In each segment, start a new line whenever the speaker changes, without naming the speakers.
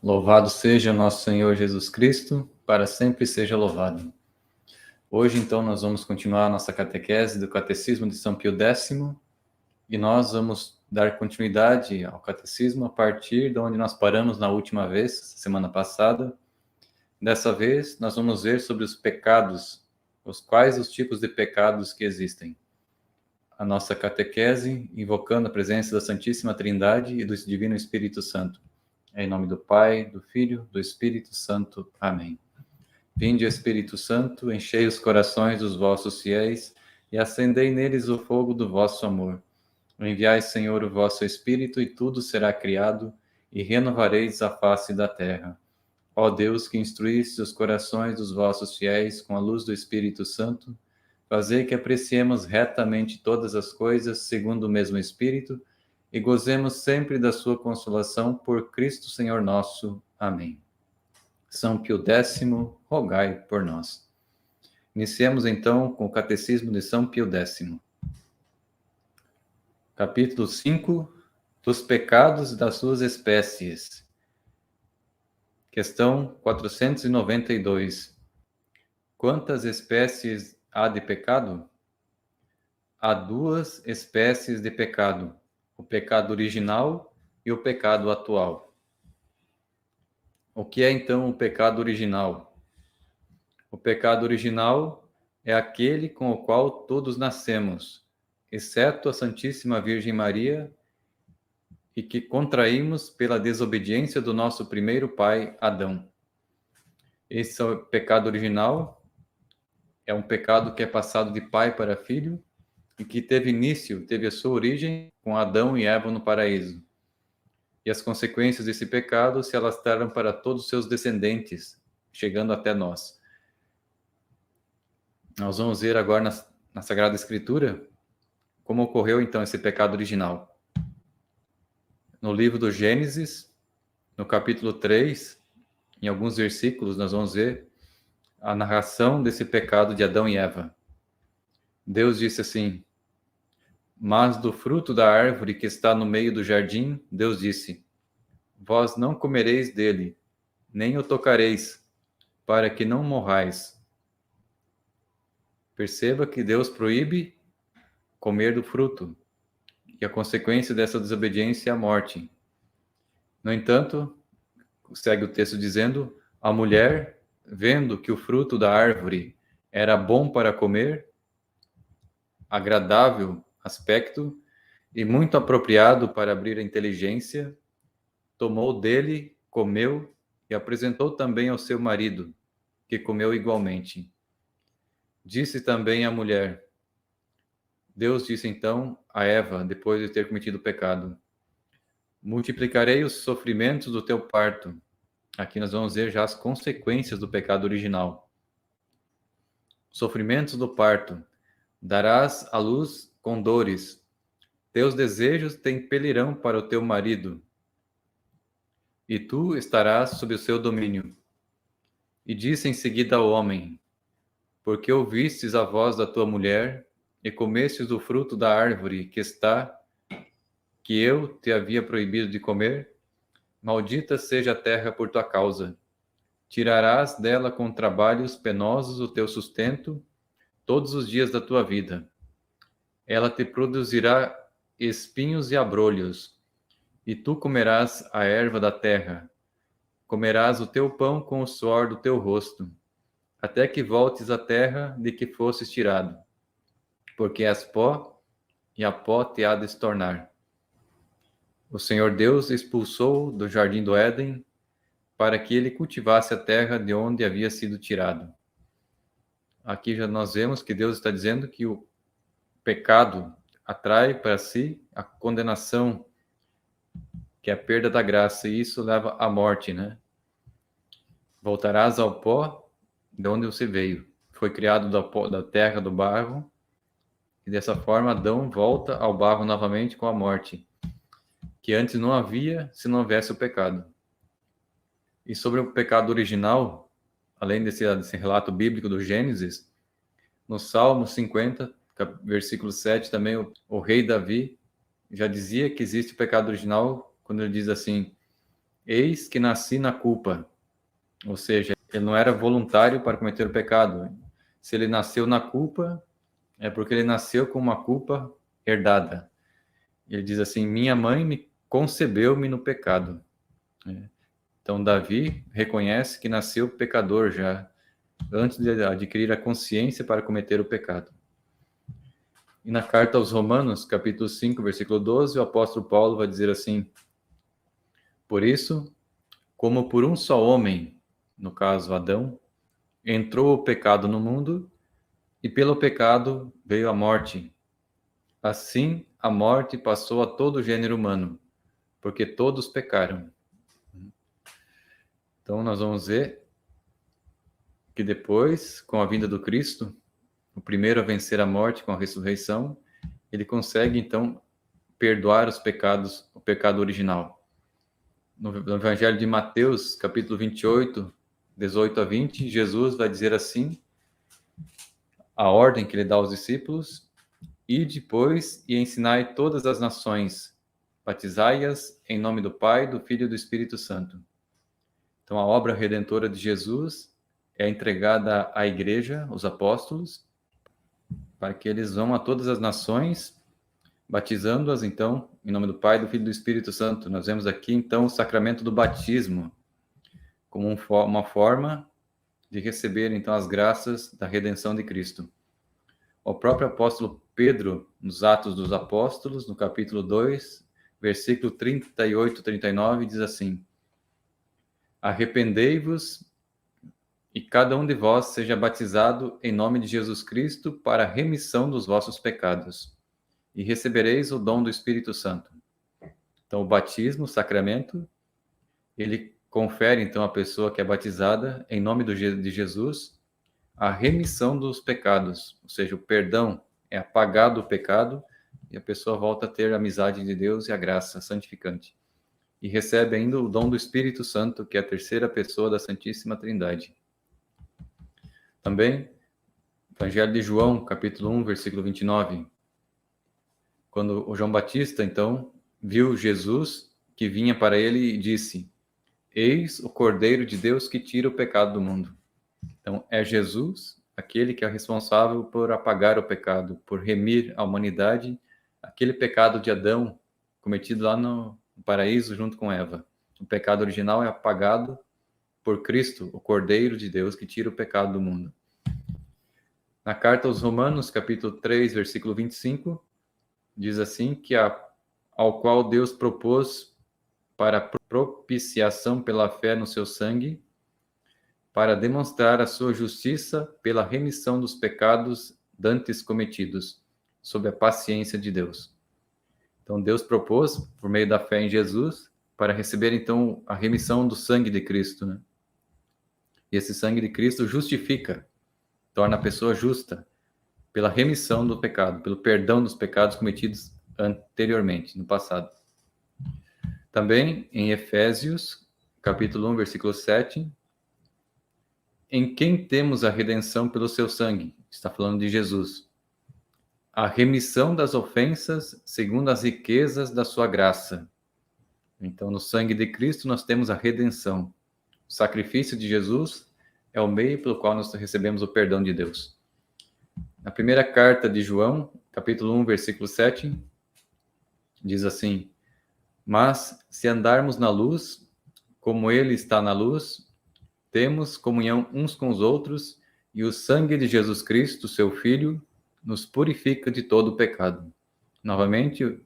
Louvado seja nosso Senhor Jesus Cristo, para sempre seja louvado. Hoje, então, nós vamos continuar a nossa catequese do Catecismo de São Pio X e nós vamos dar continuidade ao catecismo a partir de onde nós paramos na última vez, semana passada. Dessa vez, nós vamos ver sobre os pecados, quais os tipos de pecados que existem. A nossa catequese, invocando a presença da Santíssima Trindade e do Divino Espírito Santo. Em nome do Pai, do Filho, do Espírito Santo. Amém. Vinde, Espírito Santo, enchei os corações dos vossos fiéis e acendei neles o fogo do vosso amor. Enviai, Senhor, o vosso Espírito, e tudo será criado, e renovareis a face da terra. Ó Deus, que instruíste os corações dos vossos fiéis com a luz do Espírito Santo, fazei que apreciemos retamente todas as coisas segundo o mesmo Espírito, e gozemos sempre da sua consolação por Cristo Senhor nosso. Amém. São Pio X, rogai por nós. Iniciemos então com o Catecismo de São Pio X. Capítulo 5, dos pecados das suas espécies. Questão 492. Quantas espécies há de pecado? Há duas espécies de pecado: o pecado original e o pecado atual. O que é então o pecado original? O pecado original é aquele com o qual todos nascemos, exceto a Santíssima Virgem Maria, e que contraímos pela desobediência do nosso primeiro pai, Adão. Esse é o pecado original, é um pecado que é passado de pai para filho e que teve a sua origem com Adão e Eva no paraíso. E as consequências desse pecado se alastraram para todos os seus descendentes, chegando até nós. Nós vamos ver agora na Sagrada Escritura como ocorreu então esse pecado original. No livro do Gênesis, no capítulo 3, em alguns versículos, nós vamos ver a narração desse pecado de Adão e Eva. Deus disse assim: mas do fruto da árvore que está no meio do jardim, Deus disse: vós não comereis dele, nem o tocareis, para que não morrais. Perceba que Deus proíbe comer do fruto, e a consequência dessa desobediência é a morte. No entanto, segue o texto dizendo: a mulher, vendo que o fruto da árvore era bom para comer, agradável aspecto e muito apropriado para abrir a inteligência, tomou dele, comeu e apresentou também ao seu marido, que comeu igualmente. Disse também a mulher: Deus disse então a Eva, depois de ter cometido o pecado: multiplicarei os sofrimentos do teu parto. Aqui nós vamos ver já as consequências do pecado original. Sofrimentos do parto. Darás à luz com dores. Teus desejos te impelirão para o teu marido, e tu estarás sob o seu domínio. E disse em seguida ao homem: porque ouvistes a voz da tua mulher, e comestes do fruto da árvore que eu te havia proibido de comer, maldita seja a terra por tua causa. Tirarás dela com trabalhos penosos o teu sustento todos os dias da tua vida. Ela te produzirá espinhos e abrolhos, e tu comerás a erva da terra. Comerás o teu pão com o suor do teu rosto, até que voltes à terra de que fostes tirado, porque és pó, e a pó te há de se tornar. O Senhor Deus expulsou do jardim do Éden para que ele cultivasse a terra de onde havia sido tirado. Aqui já nós vemos que Deus está dizendo que o pecado atrai para si a condenação, que é a perda da graça, e isso leva à morte, né? Voltarás ao pó de onde você veio. Foi criado da terra, do barro, e dessa forma Adão volta ao barro novamente com a morte, que antes não havia se não houvesse o pecado. E sobre o pecado original, além desse relato bíblico do Gênesis, no Salmo 50, versículo 7, também o rei Davi já dizia que existe o pecado original quando ele diz assim: eis que nasci na culpa. Ou seja, ele não era voluntário para cometer o pecado. Se ele nasceu na culpa, é porque ele nasceu com uma culpa herdada. Ele diz assim: minha mãe me concebeu-me no pecado. Então, Davi reconhece que nasceu pecador já, antes de adquirir a consciência para cometer o pecado. E na carta aos Romanos, capítulo 5, versículo 12, o apóstolo Paulo vai dizer assim: por isso, como por um só homem, no caso Adão, entrou o pecado no mundo, e pelo pecado veio a morte. Assim, a morte passou a todo o gênero humano, porque todos pecaram. Então, nós vamos ver que depois, com a vinda do Cristo, o primeiro a vencer a morte com a ressurreição, ele consegue, então, perdoar os pecados, o pecado original. No Evangelho de Mateus, capítulo 28, 18 a 20, Jesus vai dizer assim, a ordem que ele dá aos discípulos: e depois e ensinai todas as nações, batizai-as em nome do Pai, do Filho e do Espírito Santo. Então, a obra redentora de Jesus é entregada à igreja, os apóstolos, para que eles vão a todas as nações, batizando-as, então, em nome do Pai, do Filho e do Espírito Santo. Nós vemos aqui, então, o sacramento do batismo, como uma forma de receber, então, as graças da redenção de Cristo. O próprio apóstolo Pedro, nos Atos dos Apóstolos, no capítulo 2, versículo 38 e 39, diz assim: arrependei-vos e cada um de vós seja batizado em nome de Jesus Cristo para a remissão dos vossos pecados, e recebereis o dom do Espírito Santo. Então, o batismo, o sacramento, ele confere, então, à pessoa que é batizada, em nome de Jesus, a remissão dos pecados, ou seja, o perdão, é apagado o pecado, e a pessoa volta a ter a amizade de Deus e a graça santificante. E recebe ainda o dom do Espírito Santo, que é a terceira pessoa da Santíssima Trindade. Também, Evangelho de João, capítulo 1, versículo 29. Quando o João Batista, então, viu Jesus que vinha para ele e disse: eis o Cordeiro de Deus que tira o pecado do mundo. Então, é Jesus aquele que é responsável por apagar o pecado, por remir a humanidade, aquele pecado de Adão cometido lá no paraíso junto com Eva. O pecado original é apagado por Cristo, o Cordeiro de Deus que tira o pecado do mundo. Na carta aos Romanos, capítulo 3, versículo 25, diz assim que ao qual Deus propôs para propiciação pela fé no seu sangue, para demonstrar a sua justiça pela remissão dos pecados dantes cometidos, sob a paciência de Deus. Então, Deus propôs, por meio da fé em Jesus, para receber, então, a remissão do sangue de Cristo, né? E esse sangue de Cristo justifica, torna a pessoa justa, pela remissão do pecado, pelo perdão dos pecados cometidos anteriormente, no passado. Também, em Efésios, capítulo 1, versículo 7, em quem temos a redenção pelo seu sangue, está falando de Jesus, a remissão das ofensas segundo as riquezas da sua graça. Então, no sangue de Cristo nós temos a redenção. O sacrifício de Jesus é o meio pelo qual nós recebemos o perdão de Deus. Na primeira carta de João, capítulo 1, versículo 7, diz assim: mas se andarmos na luz, como ele está na luz, temos comunhão uns com os outros, e o sangue de Jesus Cristo, seu Filho, nos purifica de todo o pecado. Novamente, o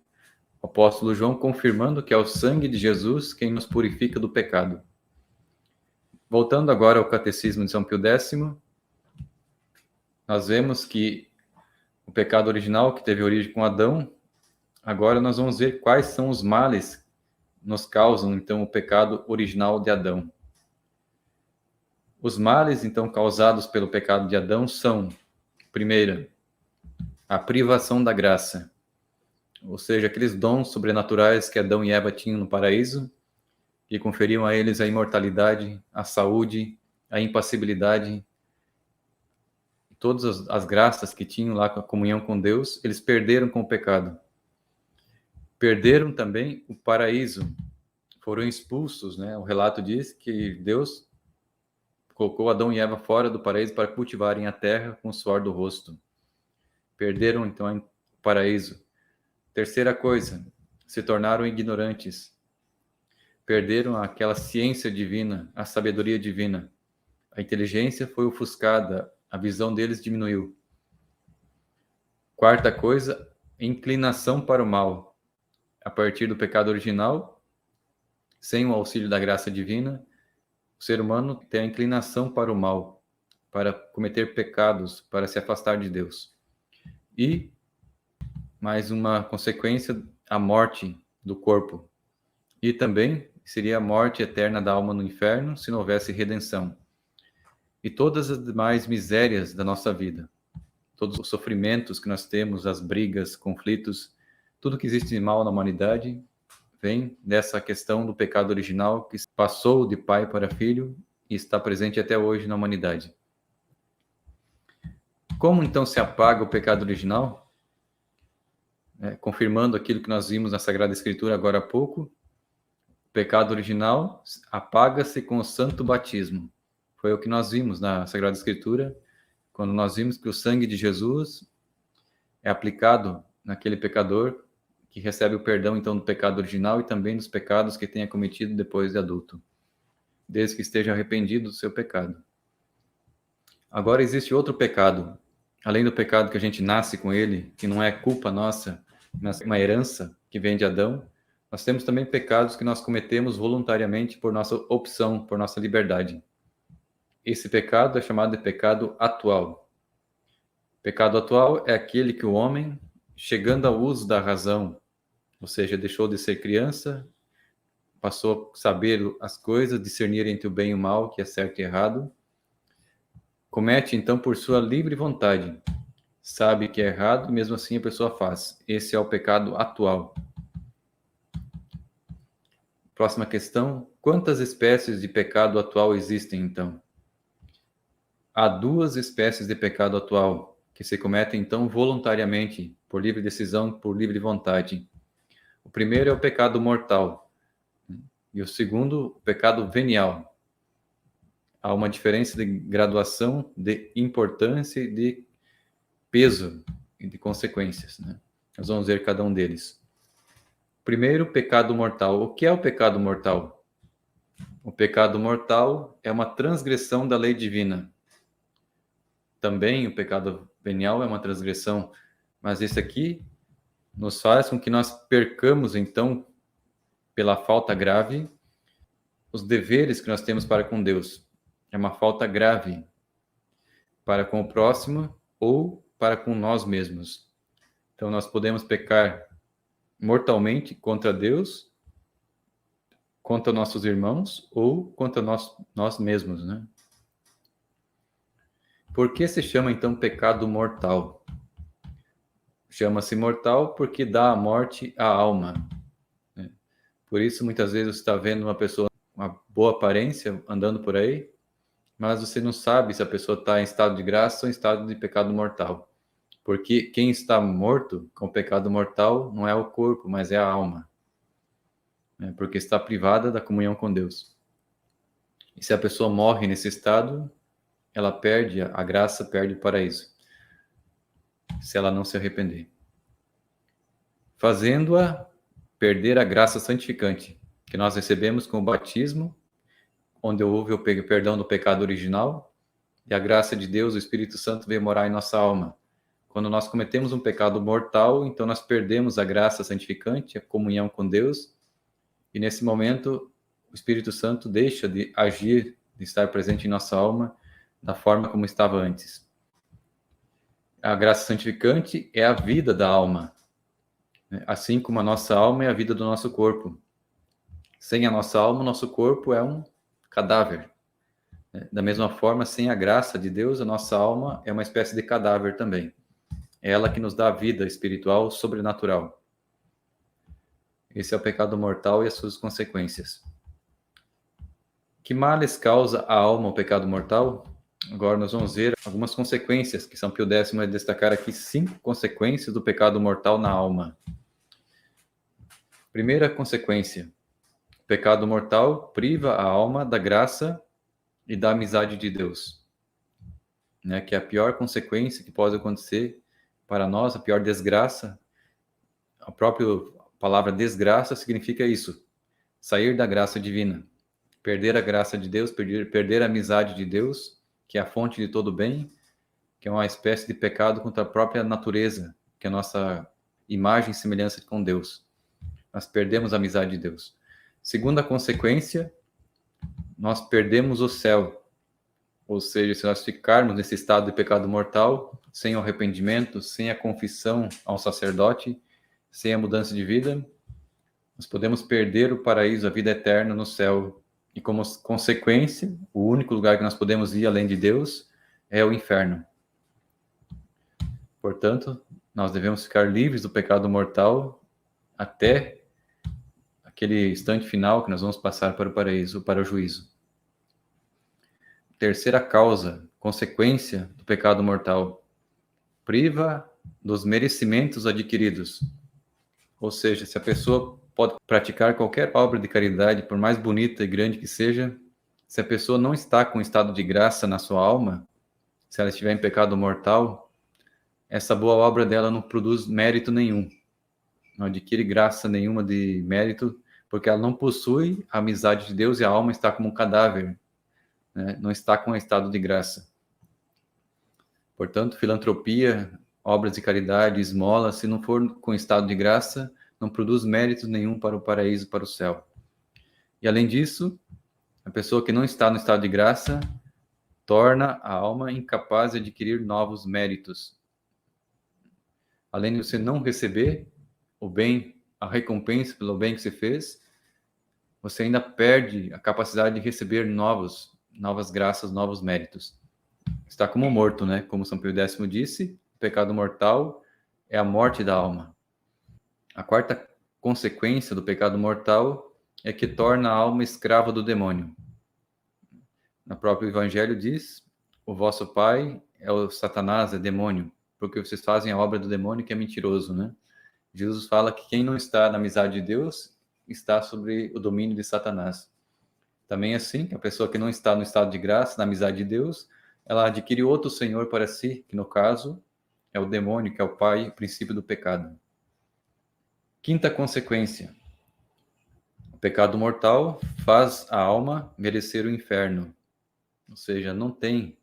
apóstolo João confirmando que é o sangue de Jesus quem nos purifica do pecado. Voltando agora ao Catecismo de São Pio X, nós vemos que o pecado original, que teve origem com Adão, agora nós vamos ver quais são os males que nos causam, então, o pecado original de Adão. Os males, então, causados pelo pecado de Adão são, primeiro, a privação da graça, ou seja, aqueles dons sobrenaturais que Adão e Eva tinham no paraíso, que conferiam a eles a imortalidade, a saúde, a impassibilidade, todas as graças que tinham lá com a comunhão com Deus, eles perderam com o pecado. Perderam também o paraíso, foram expulsos, né? O relato diz que Deus colocou Adão e Eva fora do paraíso para cultivarem a terra com o suor do rosto. Perderam, então, o paraíso. Terceira coisa, se tornaram ignorantes. Perderam aquela ciência divina, a sabedoria divina. A inteligência foi ofuscada, a visão deles diminuiu. Quarta coisa, inclinação para o mal. A partir do pecado original, sem o auxílio da graça divina, o ser humano tem a inclinação para o mal, para cometer pecados, para se afastar de Deus. E, mais uma consequência, a morte do corpo. E também seria a morte eterna da alma no inferno, se não houvesse redenção. E todas as demais misérias da nossa vida, todos os sofrimentos que nós temos, as brigas, conflitos, tudo que existe de mal na humanidade, vem dessa questão do pecado original que passou de pai para filho e está presente até hoje na humanidade. Como então se apaga o pecado original? Confirmando aquilo que nós vimos na Sagrada Escritura agora há pouco, o pecado original apaga-se com o santo batismo. Foi o que nós vimos na Sagrada Escritura, quando nós vimos que o sangue de Jesus é aplicado naquele pecador que recebe o perdão, então, do pecado original e também dos pecados que tenha cometido depois de adulto, desde que esteja arrependido do seu pecado. Agora existe outro pecado, além do pecado que a gente nasce com ele, que não é culpa nossa, mas uma herança que vem de Adão. Nós temos também pecados que nós cometemos voluntariamente por nossa opção, por nossa liberdade. Esse pecado é chamado de pecado atual. Pecado atual é aquele que o homem, chegando ao uso da razão, ou seja, deixou de ser criança, passou a saber as coisas, discernir entre o bem e o mal, que é certo e errado, comete então por sua livre vontade, sabe que é errado e mesmo assim a pessoa faz. Esse é o pecado atual. Próxima questão, quantas espécies de pecado atual existem então? Há duas espécies de pecado atual, que se cometem então voluntariamente, por livre decisão, por livre vontade. O primeiro é o pecado mortal, e o segundo, o pecado venial. Há uma diferença de graduação, de importância e de peso e de consequências, né? Nós vamos ver cada um deles. Primeiro, pecado mortal. O que é o pecado mortal? O pecado mortal é uma transgressão da lei divina. Também o pecado venial é uma transgressão, mas esse aqui nos faz com que nós percamos, então, pela falta grave, os deveres que nós temos para com Deus. É uma falta grave para com o próximo ou para com nós mesmos. Então, nós podemos pecar mortalmente contra Deus, contra nossos irmãos ou contra nós mesmos, né? Por que se chama, então, pecado mortal? Chama-se mortal porque dá a morte à alma, né? Por isso, muitas vezes, você está vendo uma pessoa com uma boa aparência andando por aí, mas você não sabe se a pessoa está em estado de graça ou em estado de pecado mortal. Porque quem está morto com pecado mortal não é o corpo, mas é a alma, né? Porque está privada da comunhão com Deus. E se a pessoa morre nesse estado, ela perde a graça, perde o paraíso, se ela não se arrepender, fazendo-a perder a graça santificante que nós recebemos com o batismo, onde houve o perdão do pecado original, e a graça de Deus, o Espírito Santo, veio morar em nossa alma. Quando nós cometemos um pecado mortal, então nós perdemos a graça santificante, a comunhão com Deus, e nesse momento o Espírito Santo deixa de agir, de estar presente em nossa alma da forma como estava antes. A graça santificante é a vida da alma, né? Assim como a nossa alma é a vida do nosso corpo. Sem a nossa alma, o nosso corpo é um cadáver. Da mesma forma, sem a graça de Deus, a nossa alma é uma espécie de cadáver também. É ela que nos dá a vida espiritual sobrenatural. Esse é o pecado mortal e as suas consequências. Que males causa a alma o pecado mortal? Agora nós vamos ver algumas consequências, que São Pio X vai destacar aqui 5 consequências do pecado mortal na alma. Primeira consequência, O pecado mortal priva a alma da graça e da amizade de Deus, né? Que é a pior consequência que pode acontecer para nós, a pior desgraça. A própria palavra desgraça significa isso, sair da graça divina, perder a graça de Deus, perder a amizade de Deus, que é a fonte de todo bem, que é uma espécie de pecado contra a própria natureza, que é a nossa imagem e semelhança com Deus. Nós perdemos a amizade de Deus. Segunda consequência, nós perdemos o céu. Ou seja, se nós ficarmos nesse estado de pecado mortal, sem o arrependimento, sem a confissão ao sacerdote, sem a mudança de vida, nós podemos perder o paraíso, a vida eterna no céu. E como consequência, o único lugar que nós podemos ir além de Deus é o inferno. Portanto, nós devemos ficar livres do pecado mortal até aquele instante final que nós vamos passar para o paraíso, para o juízo. Terceira causa, consequência do pecado mortal, priva dos merecimentos adquiridos. Ou seja, se a pessoa pode praticar qualquer obra de caridade, por mais bonita e grande que seja, se a pessoa não está com estado de graça na sua alma, se ela estiver em pecado mortal, essa boa obra dela não produz mérito nenhum, não adquire graça nenhuma de mérito, porque ela não possui a amizade de Deus e a alma está como um cadáver, né? Não está com estado de graça. Portanto, filantropia, obras de caridade, esmola, se não for com estado de graça, não produz mérito nenhum para o paraíso, para o céu. E além disso, a pessoa que não está no estado de graça torna a alma incapaz de adquirir novos méritos. Além de você não receber o bem, a recompensa pelo bem que você fez, você ainda perde a capacidade de receber novas graças, novos méritos. Está como morto, né? Como São Pio X disse, o pecado mortal é a morte da alma. A quarta consequência do pecado mortal é que torna a alma escrava do demônio. No próprio Evangelho diz, o vosso pai é o Satanás, é demônio, porque vocês fazem a obra do demônio que é mentiroso, né? Jesus fala que quem não está na amizade de Deus está sobre o domínio de Satanás. Também assim, a pessoa que não está no estado de graça, na amizade de Deus, ela adquire outro senhor para si, que no caso é o demônio, que é o pai, o princípio do pecado. Quinta consequência. O pecado mortal faz a alma merecer o inferno. Ou seja, não tem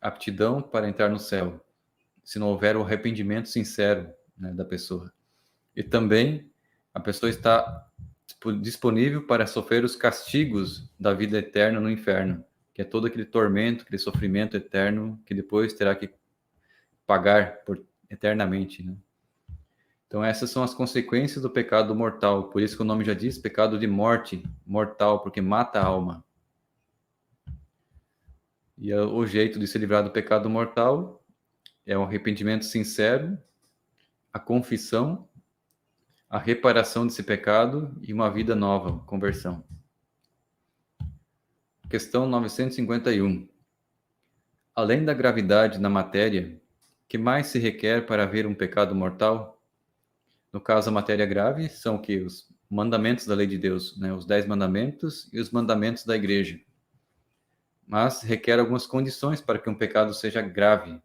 aptidão para entrar no céu, se não houver o arrependimento sincero, né, da pessoa. E também a pessoa está disponível para sofrer os castigos da vida eterna no inferno, que é todo aquele tormento, aquele sofrimento eterno que depois terá que pagar eternamente, né? Então essas são as consequências do pecado mortal, por isso que o nome já diz pecado de morte, mortal, porque mata a alma. E o jeito de se livrar do pecado mortal é o arrependimento sincero, a confissão, a reparação desse pecado e uma vida nova, conversão. Questão 951. Além da gravidade na matéria, que mais se requer para haver um pecado mortal? No caso, a matéria grave são que os mandamentos da lei de Deus, né? Os 10 mandamentos e os mandamentos da igreja. Mas requer algumas condições para que um pecado seja grave.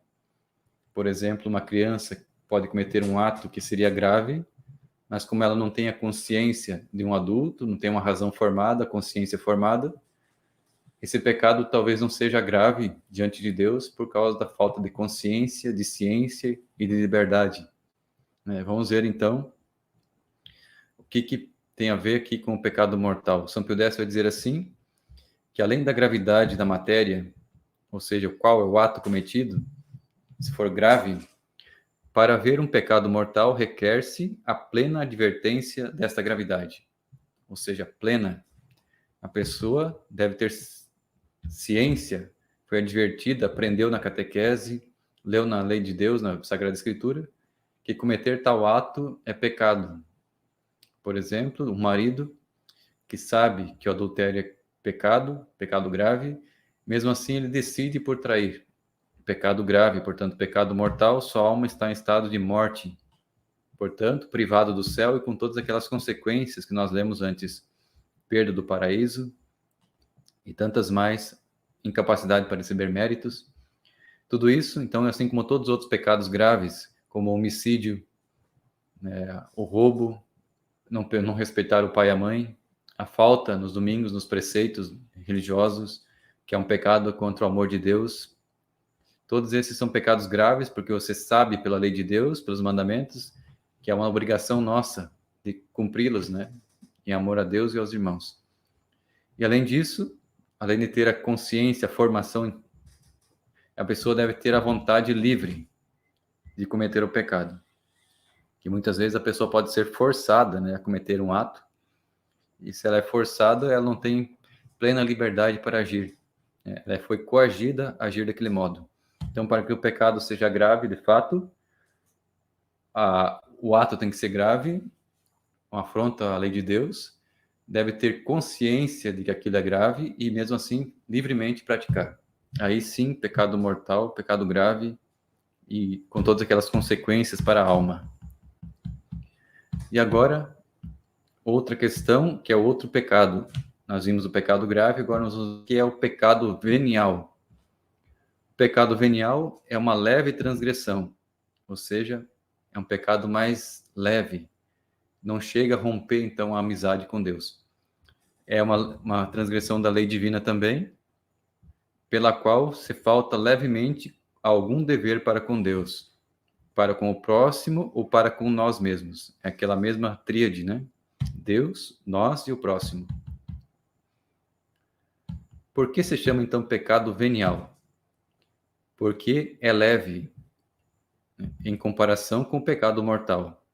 Por exemplo, uma criança pode cometer um ato que seria grave, mas como ela não tem a consciência de um adulto, não tem uma razão formada, consciência formada, esse pecado talvez não seja grave diante de Deus por causa da falta de consciência, de ciência e de liberdade. Vamos ver então o que tem a ver aqui com o pecado mortal. São Pio X vai dizer assim, que além da gravidade da matéria, ou seja, qual é o ato cometido, se for grave, para haver um pecado mortal requer-se a plena advertência desta gravidade. Ou seja, plena. A pessoa deve ter ciência, foi advertida, aprendeu na catequese, leu na lei de Deus, na Sagrada Escritura, que cometer tal ato é pecado. Por exemplo, um marido que sabe que o adultério é pecado, pecado grave, mesmo assim ele decide por trair. Pecado grave, portanto, pecado mortal, sua alma está em estado de morte. Portanto, privado do céu e com todas aquelas consequências que nós lemos antes. perda do paraíso e tantas mais, incapacidade para receber méritos. Tudo isso, então, assim como todos os outros pecados graves, como o homicídio, o roubo, não respeitar o pai e a mãe, a falta nos domingos, nos preceitos religiosos, que é um pecado contra o amor de Deus. Todos esses são pecados graves, porque você sabe pela lei de Deus, pelos mandamentos, que é uma obrigação nossa de cumpri-los, né? Em amor a Deus e aos irmãos. E além disso, além de ter a consciência, a formação, a pessoa deve ter a vontade livre de cometer o pecado. Que muitas vezes a pessoa pode ser forçada, né, a cometer um ato, e se ela é forçada, ela não tem plena liberdade para agir. Ela foi coagida a agir daquele modo. Então, para que o pecado seja grave, de fato, o ato tem que ser grave, uma afronta à lei de Deus, deve ter consciência de que aquilo é grave e, mesmo assim, livremente praticar. Aí sim, pecado mortal, pecado grave e com todas aquelas consequências para a alma. E agora, outra questão, que é outro pecado. Nós vimos o pecado grave, agora nós vamos ver o que é o pecado venial. O pecado venial é uma leve transgressão, ou seja, é um pecado mais leve. Não chega a romper, então, a amizade com Deus. É uma transgressão da lei divina também, pela qual se falta levemente algum dever para com Deus, para com o próximo ou para com nós mesmos. É aquela mesma tríade, né? Deus, nós e o próximo. Por que se chama, então, pecado venial? Porque é leve, né, em comparação com o pecado mortal.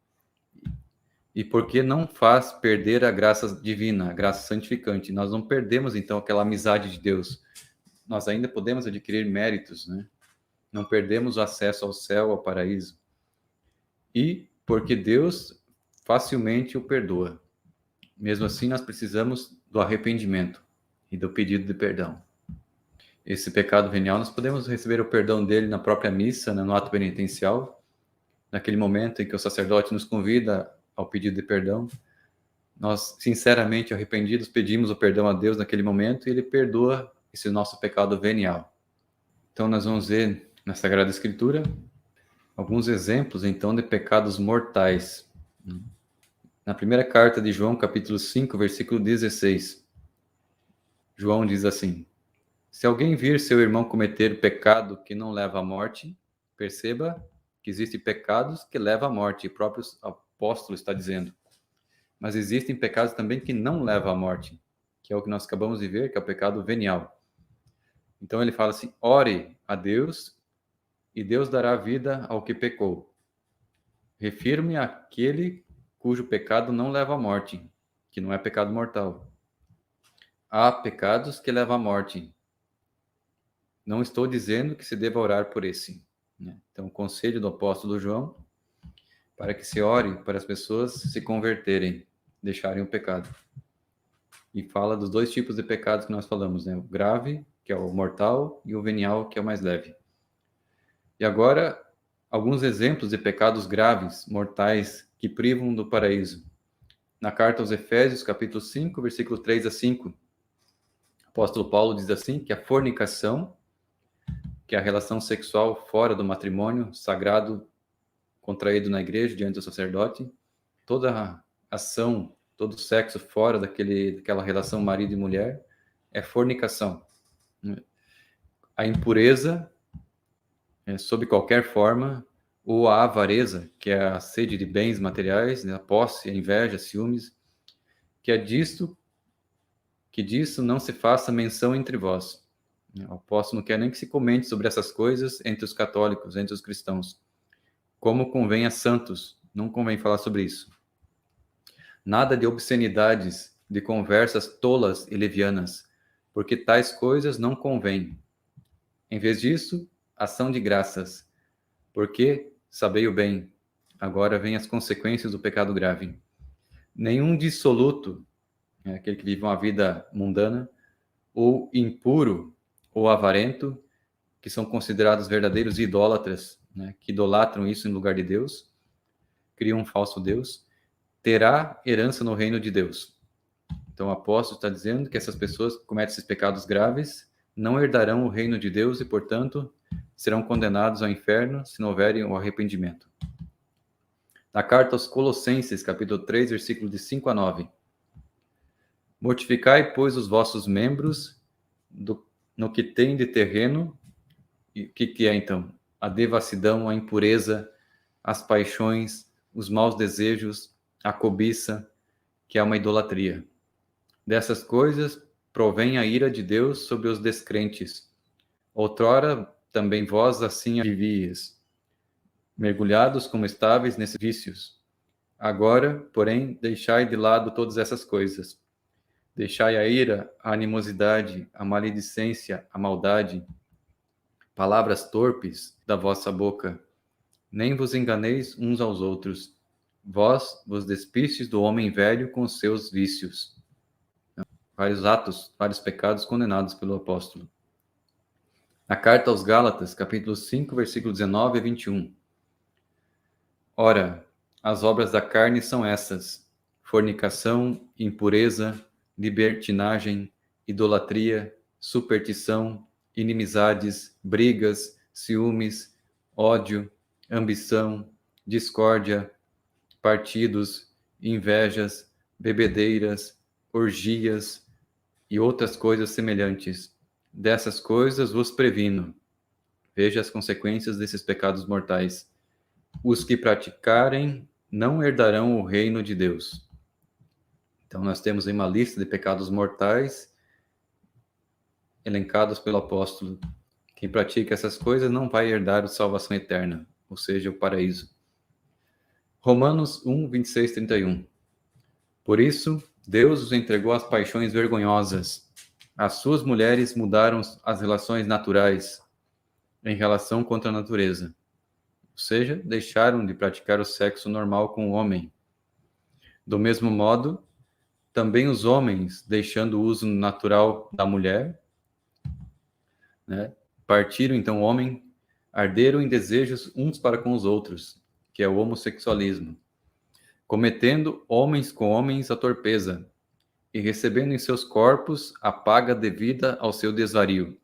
E porque não faz perder a graça divina, a graça santificante. Nós não perdemos, então, aquela amizade de Deus. Nós ainda podemos adquirir méritos, né? Não perdemos o acesso ao céu, ao paraíso. E porque Deus facilmente o perdoa. Mesmo assim, nós precisamos do arrependimento e do pedido de perdão. Esse pecado venial, nós podemos receber o perdão dele na própria missa, né, no ato penitencial, naquele momento em que o sacerdote nos convida ao pedido de perdão. Nós, sinceramente arrependidos, pedimos o perdão a Deus naquele momento e ele perdoa esse nosso pecado venial. Então, nós vamos ver na Sagrada Escritura alguns exemplos, então, de pecados mortais. Na primeira carta de João, capítulo 5, versículo 16, João diz assim: se alguém vir seu irmão cometer pecado que não leva à morte, perceba que existem pecados que levam à morte, o próprio apóstolo está dizendo. Mas existem pecados também que não levam à morte, que é o que nós acabamos de ver, que é o pecado venial. Então ele fala assim: ore a Deus e Deus dará vida ao que pecou. Refiro-me àquele cujo pecado não leva à morte, que não é pecado mortal. Há pecados que levam à morte. Não estou dizendo que se deva orar por esse. Né? Então, o conselho do apóstolo João, para que se ore para as pessoas se converterem, deixarem o pecado. E fala dos dois tipos de pecados que nós falamos, né? O grave, que é o mortal, e o venial, que é o mais leve. E agora, alguns exemplos de pecados graves, mortais, que privam do paraíso. Na carta aos Efésios, capítulo 5, versículo 3 a 5, o apóstolo Paulo diz assim, que a fornicação, que é a relação sexual fora do matrimônio, sagrado, contraído na igreja, diante do sacerdote, toda ação, todo sexo fora daquela relação marido e mulher, é fornicação. A impureza, sob qualquer forma, ou a avareza, que é a sede de bens materiais, né, a posse, a inveja, ciúmes, que disso não se faça menção entre vós. O apóstolo não quer nem que se comente sobre essas coisas entre os católicos, entre os cristãos. Como convém a santos, não convém falar sobre isso. Nada de obscenidades, de conversas tolas e levianas, porque tais coisas não convêm. Em vez disso, ação de graças, porque, sabei o bem, agora vêm as consequências do pecado grave. Nenhum dissoluto, aquele que vive uma vida mundana, ou impuro, ou avarento, que são considerados verdadeiros idólatras, né, que idolatram isso em lugar de Deus, criam um falso Deus, terá herança no reino de Deus. Então o apóstolo está dizendo que essas pessoas que cometem esses pecados graves não herdarão o reino de Deus e, portanto, serão condenados ao inferno se não houverem o arrependimento. Na carta aos Colossenses, capítulo 3, versículo de 5 a 9. Mortificai, pois, os vossos membros no que tem de terreno. E o que é, então? A devassidão, a impureza, as paixões, os maus desejos, a cobiça, que é uma idolatria. Dessas coisas provém a ira de Deus sobre os descrentes. Outrora também vós assim vivíeis, mergulhados como estáveis nesses vícios. Agora, porém, deixai de lado todas essas coisas. Deixai a ira, a animosidade, a maledicência, a maldade, palavras torpes da vossa boca. Nem vos enganeis uns aos outros. Vós vos despistes do homem velho com os seus vícios. Vários atos, vários pecados condenados pelo apóstolo. Na carta aos Gálatas, capítulo 5, versículo 19 a 21. Ora, as obras da carne são essas: fornicação, impureza, libertinagem, idolatria, superstição, inimizades, brigas, ciúmes, ódio, ambição, discórdia, partidos, invejas, bebedeiras, orgias e outras coisas semelhantes. Dessas coisas vos previno. Veja as consequências desses pecados mortais. Os que praticarem não herdarão o reino de Deus. Então nós temos aí uma lista de pecados mortais elencados pelo apóstolo. Quem pratica essas coisas não vai herdar a salvação eterna, ou seja, o paraíso. Romanos 1, 26, 31. Por isso, Deus os entregou às paixões vergonhosas. As suas mulheres mudaram as relações naturais em relação contra a natureza. Ou seja, deixaram de praticar o sexo normal com o homem. Do mesmo modo, também os homens, deixando o uso natural da mulher, partiram então o homem, arderam em desejos uns para com os outros, que é o homossexualismo, cometendo homens com homens a torpeza, e recebendo em seus corpos a paga devida ao seu desvario.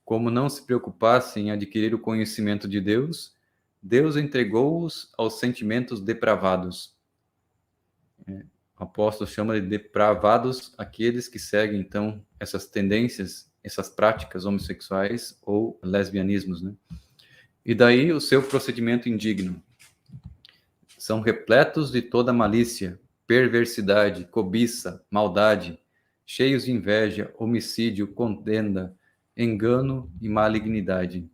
Como não se preocupassem em adquirir o conhecimento de Deus, Deus entregou-os aos sentimentos depravados. O apóstolo chama de depravados aqueles que seguem, então, essas tendências, essas práticas homossexuais ou lesbianismos, né? E daí o seu procedimento indigno. São repletos de toda malícia, perversidade, cobiça, maldade, cheios de inveja, homicídio, contenda, engano e malignidade.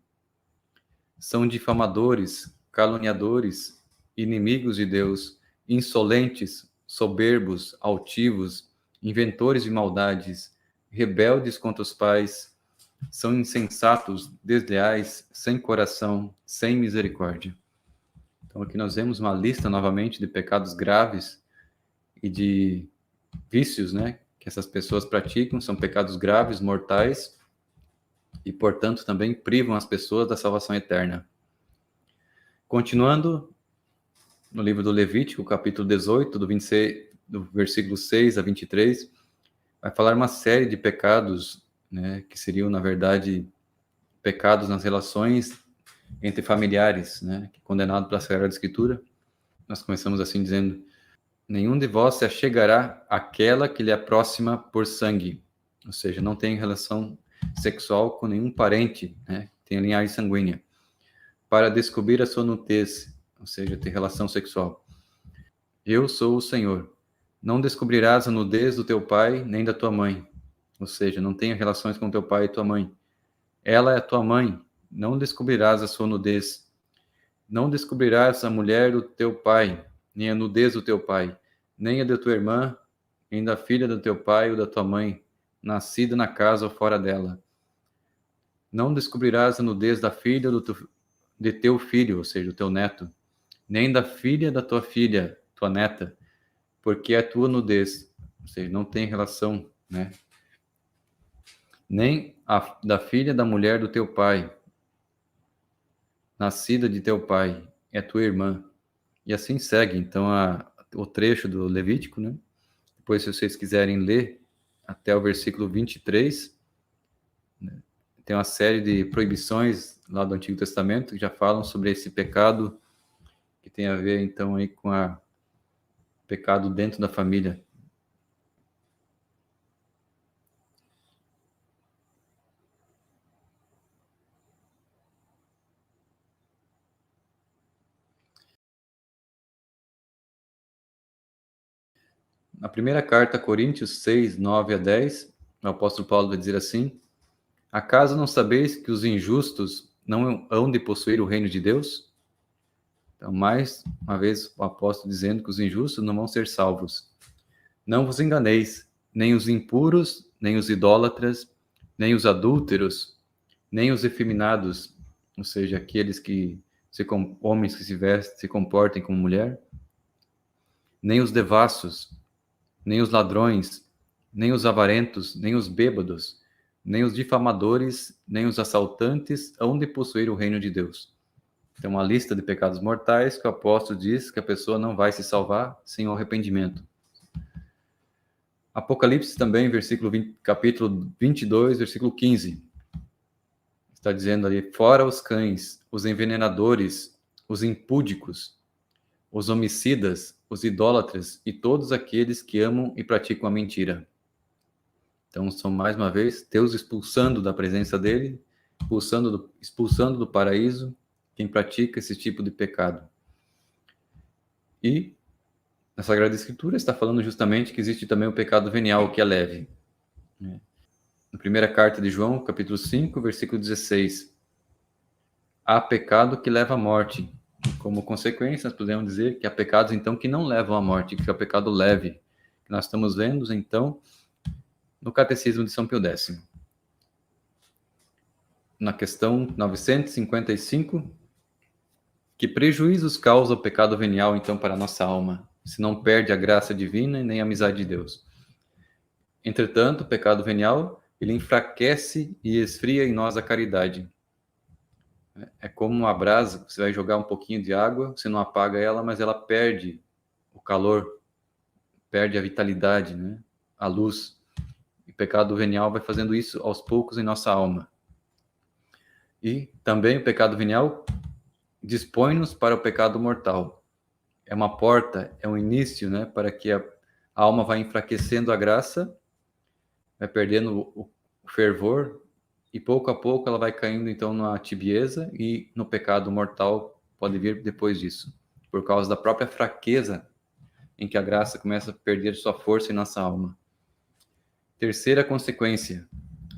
São difamadores, caluniadores, inimigos de Deus, insolentes, soberbos, altivos, inventores de maldades, rebeldes contra os pais, são insensatos, desleais, sem coração, sem misericórdia. Então aqui nós vemos uma lista novamente de pecados graves e de vícios, né, que essas pessoas praticam, são pecados graves, mortais, e portanto também privam as pessoas da salvação eterna. Continuando no livro do Levítico, capítulo 18, do versículo 6 a 23, vai falar uma série de pecados, né, que seriam, na verdade, pecados nas relações entre familiares, né, condenado pela Sagrada Escritura. Nós começamos assim dizendo: nenhum de vós se achegará àquela que lhe é próxima por sangue, ou seja, não tem relação sexual com nenhum parente, né, tem linhagem sanguínea, para descobrir a sua nudez, ou seja, ter relação sexual. Eu sou o Senhor. Não descobrirás a nudez do teu pai nem da tua mãe, ou seja, não tenha relações com teu pai e tua mãe. Ela é tua mãe. Não descobrirás a sua nudez. Não descobrirás a mulher do teu pai, nem a nudez do teu pai, nem a da tua irmã, nem da filha do teu pai ou da tua mãe, nascida na casa ou fora dela. Não descobrirás a nudez da filha de teu filho, ou seja, do teu neto, nem da filha da tua filha, tua neta, porque é tua nudez, ou seja, não tem relação, né? Nem da filha da mulher do teu pai, nascida de teu pai, é tua irmã. E assim segue, então, o trecho do Levítico, né? Depois, se vocês quiserem ler até o versículo 23, né, tem uma série de proibições lá do Antigo Testamento que já falam sobre esse pecado que tem a ver, então, aí com o pecado dentro da família. Na primeira carta a Coríntios 6, 9 a 10, o apóstolo Paulo vai dizer assim: acaso não sabeis que os injustos não hão de possuir o reino de Deus? Então, mais uma vez, o apóstolo dizendo que os injustos não vão ser salvos. Não vos enganeis, nem os impuros, nem os idólatras, nem os adúlteros, nem os efeminados, ou seja, aqueles que homens que se vestem, se comportem como mulher, nem os devassos, nem os ladrões, nem os avarentos, nem os bêbados, nem os difamadores, nem os assaltantes hão de possuir o reino de Deus. Tem uma lista de pecados mortais que o apóstolo diz que a pessoa não vai se salvar sem o arrependimento. Apocalipse também, capítulo 22, versículo 15. Está dizendo ali: fora os cães, os envenenadores, os impúdicos, os homicidas, os idólatras e todos aqueles que amam e praticam a mentira. Então, são mais uma vez Deus expulsando da presença dele, expulsando do paraíso quem pratica esse tipo de pecado. E na Sagrada Escritura está falando justamente que existe também o pecado venial, que é leve. Na primeira carta de João, capítulo 5, versículo 16. Há pecado que leva à morte. Como consequência, nós podemos dizer que há pecados, então, que não levam à morte, que é o pecado leve. Que nós estamos vendo, então, no Catecismo de São Pio X. Na questão 955, que prejuízos causa o pecado venial, então, para a nossa alma, se não perde a graça divina e nem a amizade de Deus? Entretanto, o pecado venial, ele enfraquece e esfria em nós a caridade. É como uma brasa, você vai jogar um pouquinho de água, você não apaga ela, mas ela perde o calor, perde a vitalidade, né? A luz. O pecado venial vai fazendo isso aos poucos em nossa alma. E também o pecado venial dispõe-nos para o pecado mortal. É uma porta, é um início, né, para que a alma vá enfraquecendo a graça, vai perdendo o fervor, e pouco a pouco ela vai caindo então na tibieza, e no pecado mortal pode vir depois disso, por causa da própria fraqueza em que a graça começa a perder sua força em nossa alma. Terceira consequência: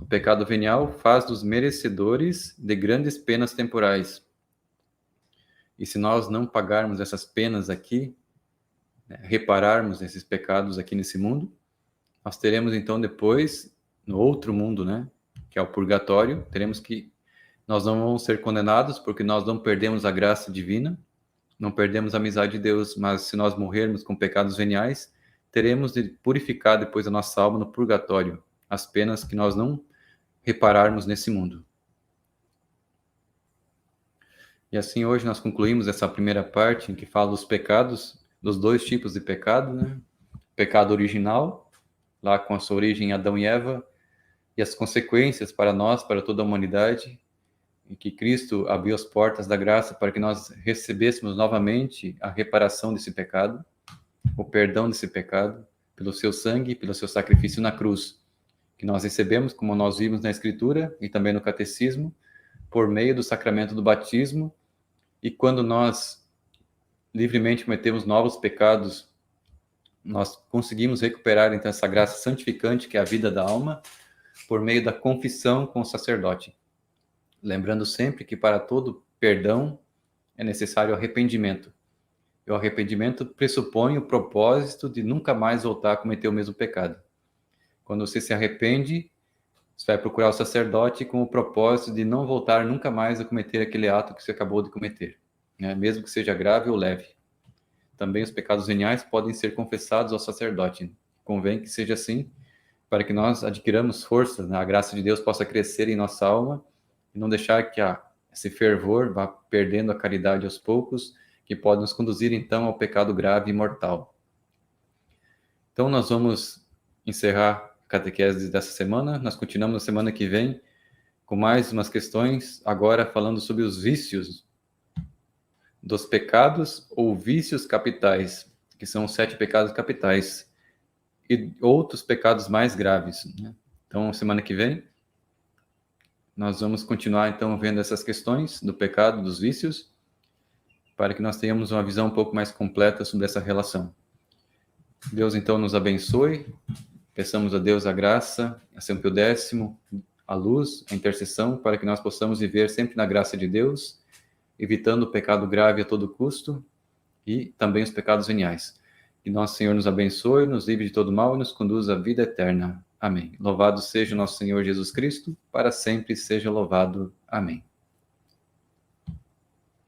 o pecado venial faz dos merecedores de grandes penas temporais. E se nós não pagarmos essas penas aqui, né, repararmos esses pecados aqui nesse mundo, nós teremos então depois, no outro mundo, né, que é o purgatório, nós não vamos ser condenados porque nós não perdemos a graça divina, não perdemos a amizade de Deus, mas se nós morrermos com pecados veniais, teremos de purificar depois a nossa alma no purgatório, as penas que nós não repararmos nesse mundo. E assim hoje nós concluímos essa primeira parte em que fala dos pecados, dos dois tipos de pecado, né? Pecado original, lá com a sua origem em Adão e Eva, e as consequências para nós, para toda a humanidade, em que Cristo abriu as portas da graça para que nós recebêssemos novamente a reparação desse pecado, o perdão desse pecado, pelo seu sangue e pelo seu sacrifício na cruz, que nós recebemos, como nós vimos na Escritura e também no Catecismo, por meio do sacramento do batismo. E quando nós livremente cometemos novos pecados, nós conseguimos recuperar então essa graça santificante, que é a vida da alma, por meio da confissão com o sacerdote. Lembrando sempre que para todo perdão é necessário arrependimento. E o arrependimento pressupõe o propósito de nunca mais voltar a cometer o mesmo pecado. Quando você se arrepende, você vai procurar o sacerdote com o propósito de não voltar nunca mais a cometer aquele ato que você acabou de cometer, né? Mesmo que seja grave ou leve. Também os pecados veniais podem ser confessados ao sacerdote. Convém que seja assim, para que nós adquiramos força, né? A graça de Deus possa crescer em nossa alma e não deixar que esse fervor vá perdendo a caridade aos poucos, que pode nos conduzir então ao pecado grave e mortal. Então, nós vamos encerrar a catequese dessa semana. Nós continuamos na semana que vem com mais umas questões, agora falando sobre os vícios dos pecados ou vícios capitais, que são os 7 pecados capitais, e outros pecados mais graves, né? Então, semana que vem, nós vamos continuar, então, vendo essas questões do pecado, dos vícios, para que nós tenhamos uma visão um pouco mais completa sobre essa relação. Deus, então, nos abençoe. Peçamos a Deus a graça, a São Pio X, a luz, a intercessão, para que nós possamos viver sempre na graça de Deus, evitando o pecado grave a todo custo e também os pecados veniais. Que nosso Senhor nos abençoe, nos livre de todo mal e nos conduza à vida eterna. Amém. Louvado seja o nosso Senhor Jesus Cristo, para sempre seja louvado. Amém.